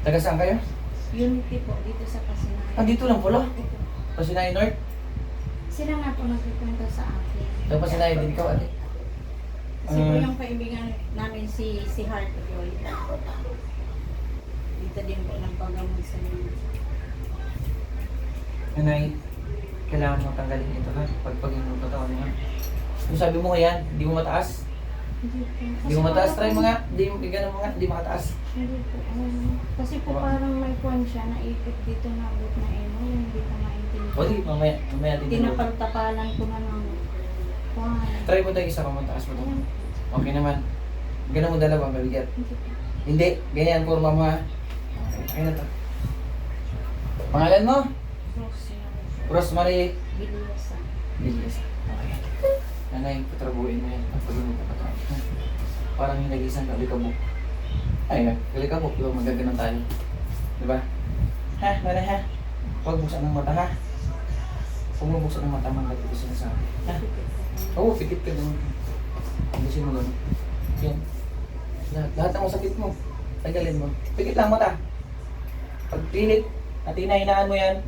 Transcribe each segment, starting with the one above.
Taga saan kayo? Unity po, dito sa Pasinayan. Ah, dito lang pala. Ito. Pasinayan North. Sila nga po nagkikwento sa akin. Taga Pasinayan din ikaw, ate. Kasi po yung kaibigan namin si Heart Joy. Dito din po nagpagamot sa inyo. Nanay, kailangan mo tanggalin ito ha. Pagpagin mo katawan mo ha. Yung sabi mo yan, hindi mo mataas. Hindi mo mataas, try mo nga. Hindi mo ganun mo nga, hindi makataas. Hindi po. Kasi po Diba? parang may kwan siya, naipit dito na abot na hindi ko O di, maintindihan. mamaya din. Tinapaltapalan ko na ng kwan. Try mo tayo isa kung mataas mo to. Ayan. Okay naman. Ganun mo dalawa, mabigat. Hindi po. Hindi, ganyan, forma mo ha. Okay na to. Pangalan mo? Rosemary Biliasa. Bilis. Okay. Nanay, patrabuhin mo yan. Pagpagin mo pa. Parang yung nag-isang kalikabok. Ay, kalikabok. Diba magaganon tayo? Diba? Ha, nanay ha? Huwag buksan ng mata ha? Huwag mo buksan ng mata, mga dito sinasabi. Ha? Oo, pikit ka doon. Busin mo doon. Yan. Lahat ng masakit mo. Tagalin mo. Pikit lang mata. Pag pilit at hinahinaan mo yan.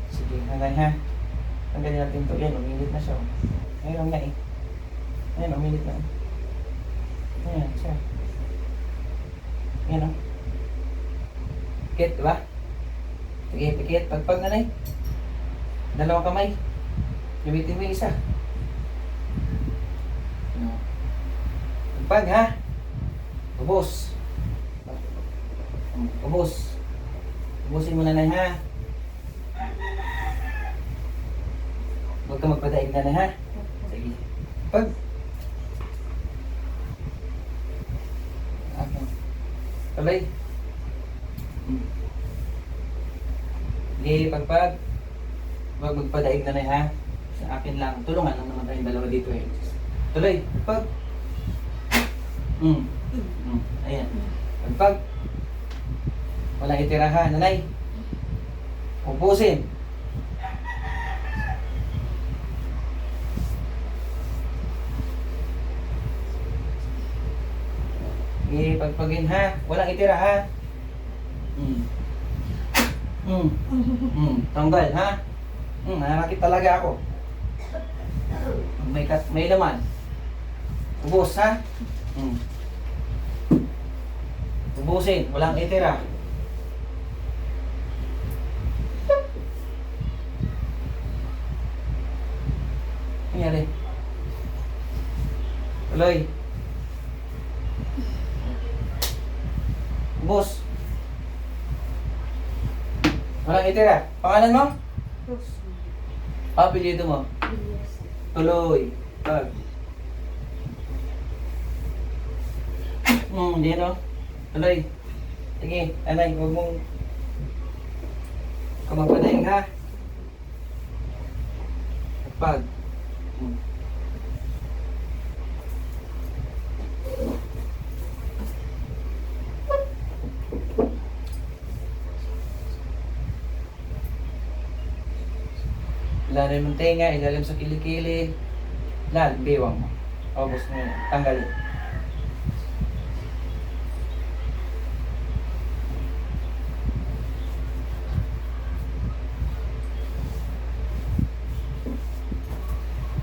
Sige, hanggang ha. Tanggalin natin ito. Yan, umilit na siya. Ngayon nga eh. Ayan, umilit na. Ayan, siya. Ayan o. Pikit, diba? Sige, pikit. Pagpag nanay. Dalawang kamay. Gamitin mo yung isa. Pagpag ha. Ubos. Ubos. Ubusin mo nanay ha. Huwag ka magpadaig nanay ha. Sige. Pag. Okay. Tuloy. Sige, pagpag. Huwag magpadaig nanay ha. Sa akin lang. Tulungan lang naman tayong dalawa dito eh. Tuloy. Pag. Ayan. Pagpag. Walang itira ha, nanay. Ubusin. Pagpagin ha. Walang itira ha. Tanggal ha. Nanakit talaga ako. May laman. Ubos ha. Ubusin. Walang itira. Nangyari. Tuloy. Ubos. Walang itira. Pangalan mo? Apelyido mo? Biliasa. Tuloy. Pag. Dito. Tuloy. Sige, anay, huwag mong kumapadaing ha. Pag. Ilalim ng tenga, ilalim sa kilikili. Lalim, biwang mo. Ubos mo yun. Tanggalin.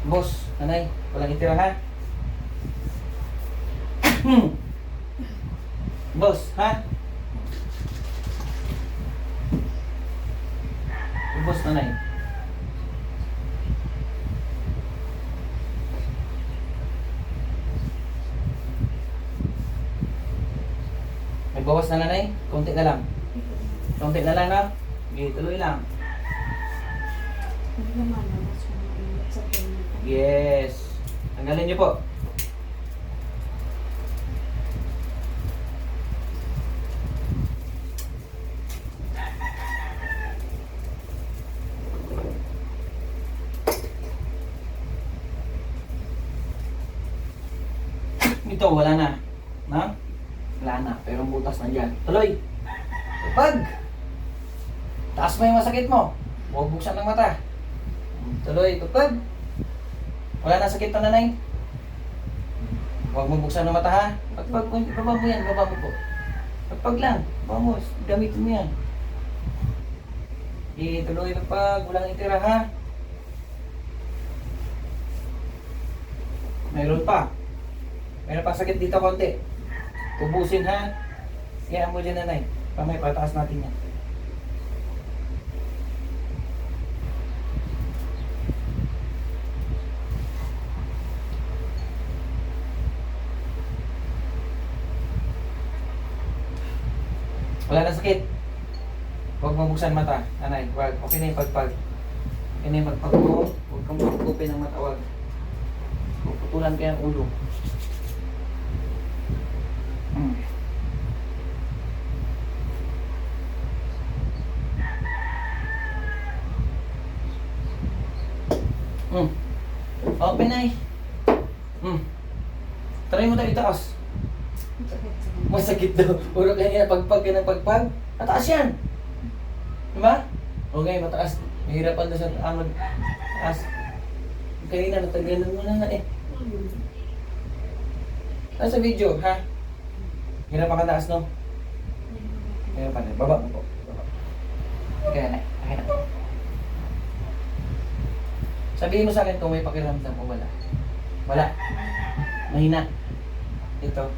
Boss, nanay, walang itira ha? Boss, ha? Boss, nanay. May bawas na nanay? Konti na lang. Konti na lang na? Okay, tuloy lang. Hindi naman, mas mainit sa pinto. Yes. Tanggalin niyo po. Ito, wala na. Na? Wala na. Pero ang butas na dyan. Tuloy. Pag. Taas mo yung masakit mo. Huwag buksan ng mata. Tuloy. Pag. Wala na sakit na nanay. Huwag mo buksan ng mata ha. Pag mo yan, baba mo po. Pagpag lang. Vamos, gamitin mo yan. Ituloy pagpag, walang itira ha. Mayroon pa. Mayroon pa sakit dito konti. Tubusin ha. Kaya mo dyan nanay. Pamay, pataas natin yan. Wala na sakit. Huwag mabuksan mata. Nanay, wag. Okay na yung pagpag. Okay na yung pagpag mo. Huwag kang magpupin ng mata. Wag. Puputulan ka yung ulo. Hmm. Hmm. Open na eh. Hmm. Try mo tayo itaas. Masakit daw. Puro kanina pagpag ka ng pagpag. Mataas yan. Diba? Okay, mataas. Mahirapan na sa amag. Taas. Kanina natagalan mo na nga eh. Saan sa video, ha? Hirapan ka taas, no? Hirapan na. Baba mo po. Baba. Kaya na. Okay na. Sabihin mo sa akin kung may pakiramdam o wala. Wala. Mahina. Ito.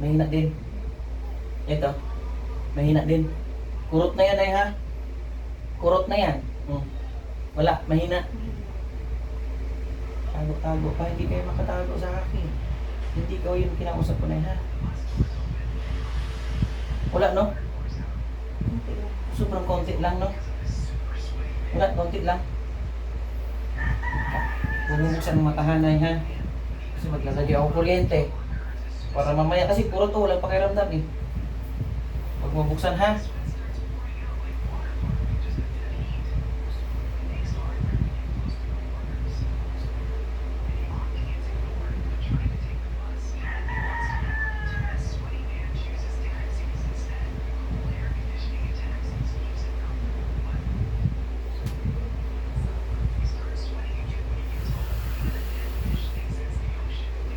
Mahina din. Ito. Mahina din. Kurot na yan ay ha. Kurot na yan. Wala. Mahina. Tago-tago pa. Hindi kayo makatago sa akin. Hindi ikaw yung kinausap ko na yan ha. Wala no? Sobrang konti lang no? Wala. Konti lang. Bumubuksan ng matahanay ha. Kasi maglalagay ako kuryente. Para mamaya kasi puro to, walang pakiramdam eh. Huwag mabuksan ha.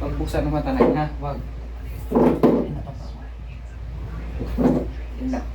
Pagbuksan ng mata na ha, wag. Yan na to pa. Yan lang.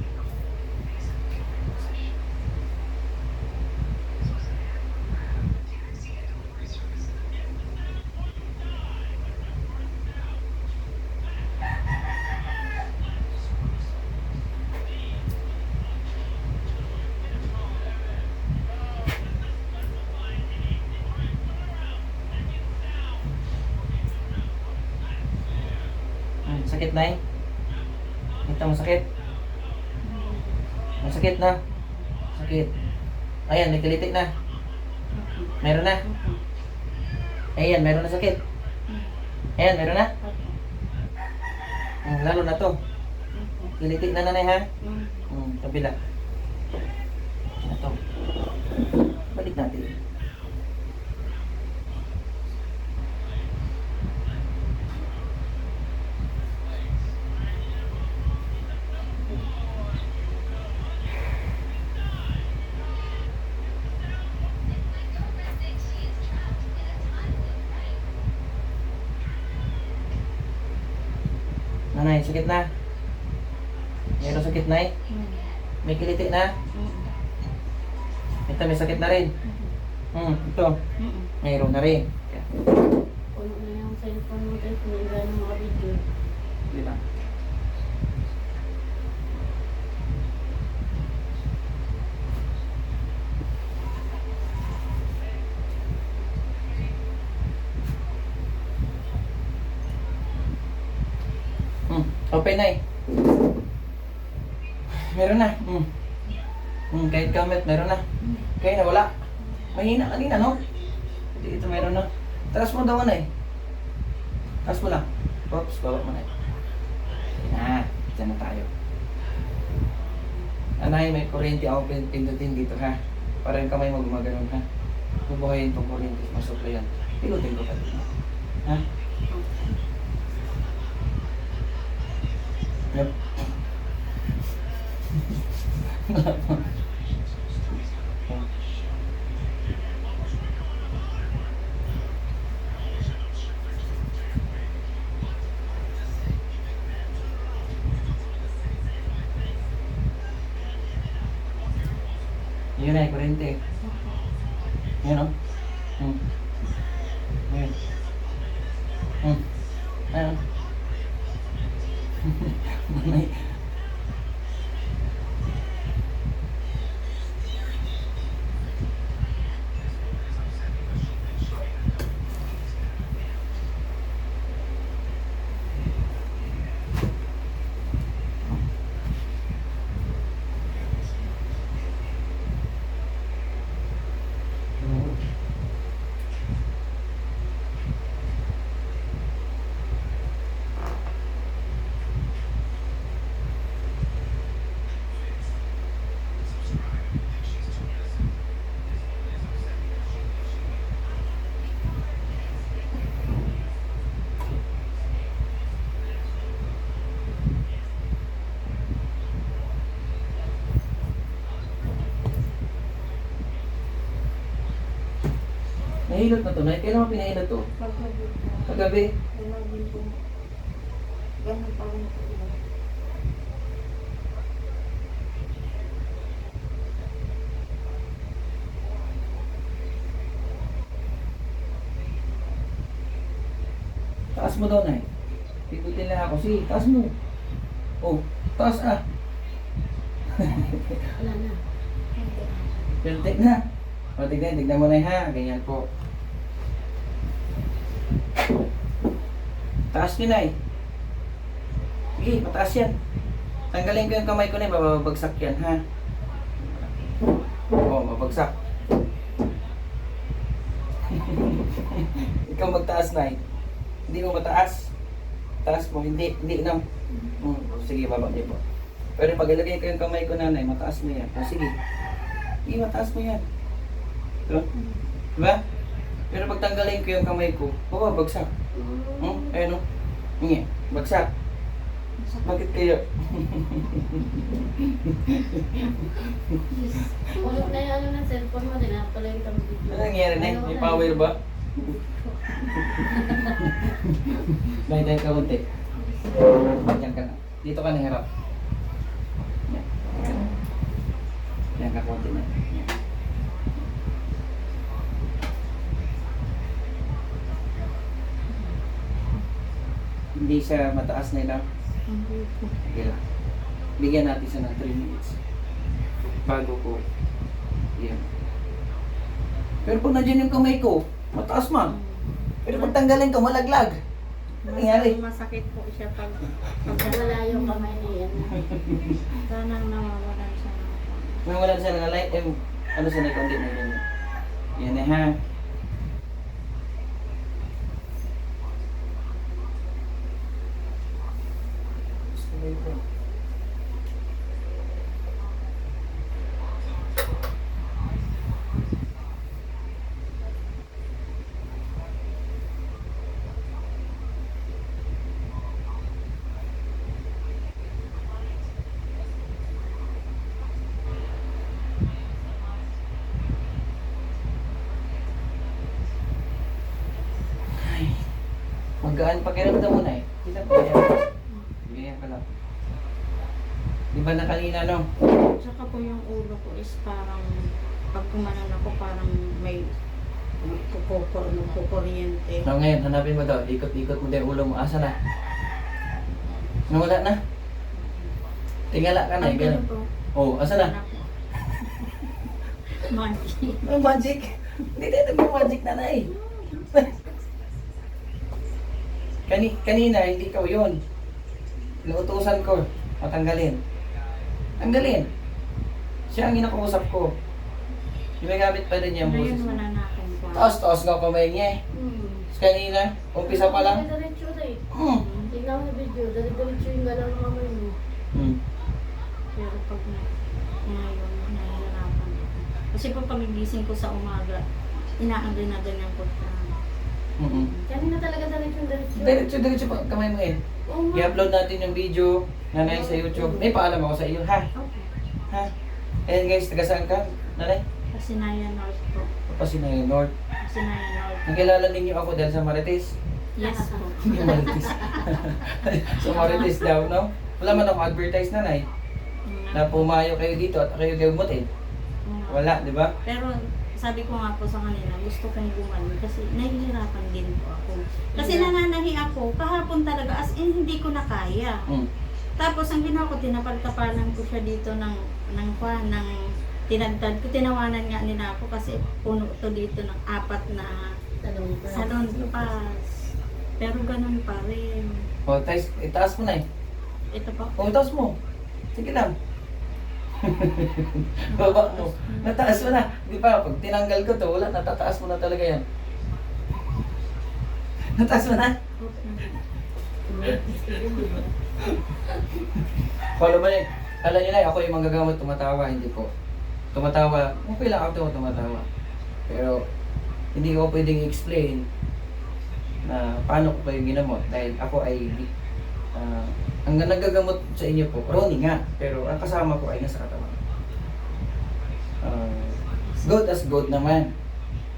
Sakit na eh. Ito masakit. Masakit na. Sakit. Ayan, nagkalitik na. Meron na. Ayan, meron na sakit. Ayan, meron na. Lalo na to. Kilitik na nanay ha. Kabila. Ito. Balik natin. Nanay, sakit na. Meron sakit na eh. May kiliti na. Ito, may sakit na rin. Ito. Mayroon na rin. Puno na yung cellphone mo tayo, pinagano mga video. Di ba? Open na eh. Meron na. Kahit gamit, meron na. Kaya na wala. Mahina kanina, no? Ito meron na. Taas mo daw na eh. Taas mo lang. Oops, baba mo na eh. Dyan na tayo. Anay, may kuryente ako pindutin dito ha. Para yung kamay mo gumagano'n ha. Bubuhayin itong kuryente. Masukla yan. Pinutin ko pa dito. Ha? Yep. Yun ay, kurente. Yan o. Yan. Ayan. Manay. Nahilot na to, Nay. Kailan mo pinahilot to? Pagkabi po. Kagabi. Ganun po. Ganun pa rin po. Taas mo daw, Nay. Pikutin lang ako. Sige, taas mo. Oh, taas ah. Wala na. Piltik na. O, tignan mo na ha. Ganyan po. Taas nyo, Nay. Sige, pataas yan. Tanggalin ko yung kamay ko, Nay. Babagsak yan, ha? Oo, mabagsak. Ikaw magtaas, Nay. Hindi mo mataas. Taas mo, hindi na. Sige, baba niyo po. Pero pag ilagay ko yung kamay ko, Nanay, mataas mo yan. O, sige. Sige, mataas mo yan. Diba? Diba? Pero pag tanggalin ko yung kamay ko, bagsak. Ayun o. Hindi, bagsak. Bakit kaya? Ulog na yung ano ng cellphone mo, dinapala yung video. Ano nangyari, Nay? May power ba? Nay, tayo ka kunti. Diyan ka na. Dito ka na harap. Yan. Yan ka kunti na. Yan. Hindi siya mataas na ilang. Okay lang. Bigyan natin siya ng 3 minutes. Bago ko. Yan. Pero pag nandiyan yung kamay ko, mataas man. Pero pag tanggalin ko, malaglag. Ano nangyari? Masakit po siya pag Wala yung kamay niya. sana nawawalan siya ng Kung wala siya ng light, ano siya na kundi na ganyan. Yan na ha. Magaan pakiramdam mo, Nay. Kita pa yan. Ganyan ka lang. Di ba na kanina, no? Tsaka po yung ulo ko is parang pag kumanan ako parang may kukuryente. So ngayon, hanapin mo daw. Ikot-ikot mo daw yung ulo mo. Asa na? Nawala na? Tingala ka na. Ang Ganun. po. Oh, asa na? Magic. Ang magic. Hindi tayo nagmamagic na, Nay. Kanina, hindi ikaw yun. Inuutusan ko. Matanggalin. Tanggalin. Siya ang inakuusap ko. Ginagamit pa rin niya ang boses. Ngayon wala na akong kwan. Taas nga kamay niya eh. Kanina, umpisa pa lang. Diretso na eh. Hmm. Tingnan mo sa video, diretso yung galaw ng kamay mo. Pero pag ngayon, nahihirapan ako. Kasi pag pagigising ko sa umaga, inaagad-ganyan ko siya. Kanina talaga diretso. Diretso pa kamay mo eh. Oo nga. I-upload natin yung video nanay sa YouTube. May paalam ako sa iyo, ha? Okay. Ha? Ayan guys, taga saan ka? Nanay? Kasi Naya North po. Pasinayo North. Kasi Naya North. Nakilala ninyo ako dahil sa Marites. Yes po. Yung Marites. sa Marites daw, no? Wala man ako advertise nanay. Na pumayo kayo dito at kayo gamutin. Wala, di ba? Pero sabi ko nga po sa kanila, gusto kong gumaling kasi nahihirapan din po ako. Kasi Yeah. nananahi ako, kahapon talaga, as in hindi ko na kaya. Tapos ang ginawa ko, tinapal-tapalan ko siya dito ng tinagtad ko, tinawanan nga nila ako kasi puno to dito ng 4 na salon pass. Pero ganun pa rin. O, itaas mo na eh. Ito pa. O, itaas mo. Sige lang. Baba mo. Nataas mo na. Di ba, pag tinanggal ko to, wala, natataas mo na talaga yan. Nataas mo na. Follow mo na eh. Alam nyo na, ako yung manggagamot, tumatawa, hindi po. Tumatawa, okay lang ako tumatawa. Pero, hindi ko pwedeng i-explain na paano ko kayo ginamot dahil ako ay ang nagagamot sa inyo po, Ronnie nga, pero ang kasama ko ay nasa katawan. Good as good naman.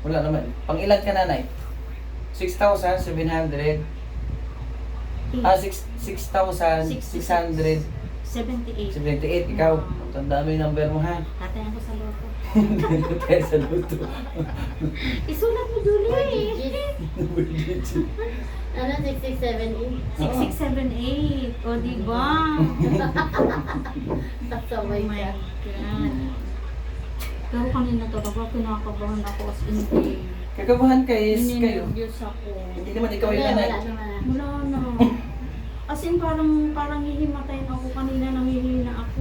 Wala naman. Pang ilan ka nanay? 6,700. 6,600. 78. 78, ikaw. Tandaan mo yung number mo ha. Tatayan ko sa loto. Kaya sa luto. Isulat mo, Julie. Ano, 6678? 6678. O, diba? Sabay Oh my ka. God. Pero kanina talaga, kinakabahan ako as in day. Kakabahan kayo. Ninervyos ako. Hindi naman ikaw yung Wala nanay. naman. Wala na. As in, parang hihimatay na ako kanina, nanghihina ako.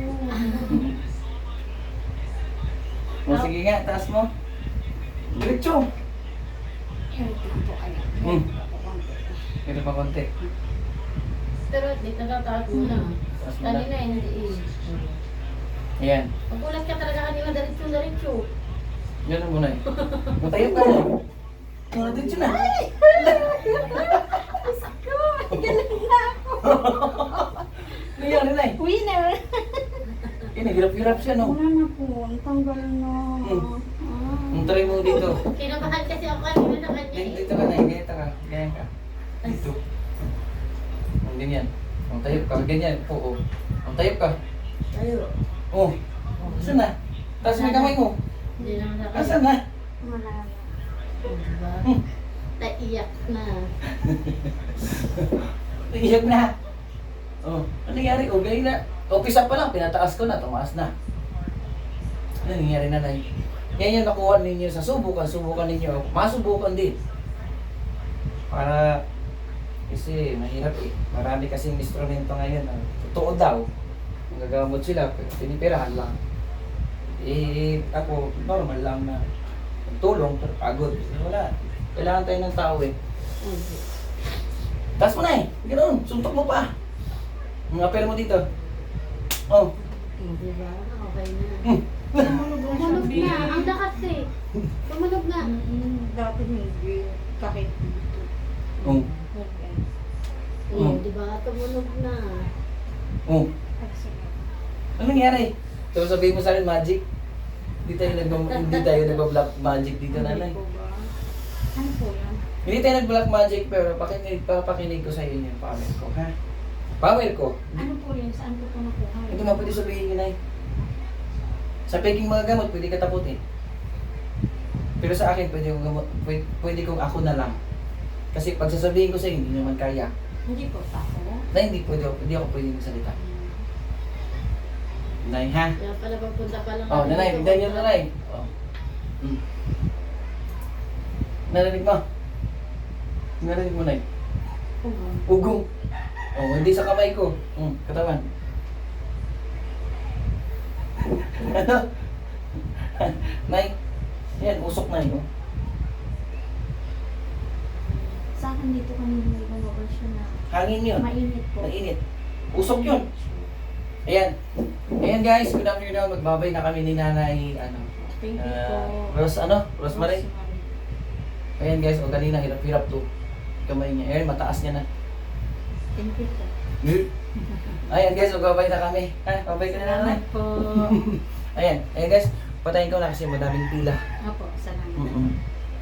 O sige nga, taas mo. Diretso. Ito pa konti. Pero di natataas mo na. Taas mo na. Kanina hindi eh. Ayan. Magulat ka talaga kanina, diretso. Ganun mo na eh. Matayo ka na. O, diretso na. Galing na ako. Nangyari na eh. Winner! Hirap-hirap siya no. Wala na po. Ang tanggal na. Ang try mo dito. Kinabahan kasi ako kanina sa kanya eh. Dito ka na, ganyan ka. Ganyan ka. Dito. Ang ganyan. Ang tayo ka, ganyan. Oo. Ang tayo ka. Tayo. Oh. Saan na? Taas mo yung kamay mo. Hindi naman sa Asan na? Wala na. Diba? Naiyak na. Iyak na. Oh. Ano nangyari? Oh, ganyan na. Umpisa pa lang, pinataas ko na, tumaas na. Ano nangyari na lang? Yan yung nakuha ninyo sa subukan ninyo. Masubukan din. Para, kasi mahirap eh. Marami kasing instrumento ngayon. Totoo daw. Magagamot sila, pero pinipirahan lang. Eh, ako, normal lang na tulong, pero pagod. Wala. Kailangan tayo ng tao eh. Taas mo na eh. Ganoon, suntok mo pa. Mga pera mo dito. Oh. Diba? Okay na. Tumunog Tumunog na. Ang lakas eh. Tumunog na. Dati hindi. Kahit dito. Oh. Okay. Eh, diba? Tumunog na. Oh. Ano nangyari? So sabihin mo sa akin, magic? Hindi tayo nagba-black magic dito, nanay. Ano po yan? Hindi tayo nag-black magic, pero papakinig ko sa iyo yung power ko, ha? Power ko. Ano po yan? Saan ko po nakuha? Ito nga pwede sabihin yun, ay. Sa peking mga gamot, pwede ka taputin. Pero sa akin, pwede kong ako na lang. Kasi pag sasabihin ko sa iyo, hindi naman kaya. Hindi po ako. Na hindi ako pwede magsalita. Nay, ha? Kaya pala papunta pa lang. Oh, nanay, bigyan niyo nanay. Oh. Narinig mo? Narinig mo, nay? Ugong. Oh, hindi sa kamay ko. Katawan. Ano? Nay, yan, usok na yun. Sa akin dito kami may lumabas siya na Hangin yun. mainit po. Mainit. Usok yun. Ayan. Ayan guys, good afternoon. Magbabay na kami ni Nanay, Thank you po. Rosemary. Ayan guys, o kanina hirap-hirap to. Kamay niya. Ayan, mataas niya na. Thank you po. Ayan guys, magbabay na kami. Ha, babay ka na Nanay. Salamat po. Ayan guys, patayin ko na kasi madaming pila. Opo, salamat. Mm-mm.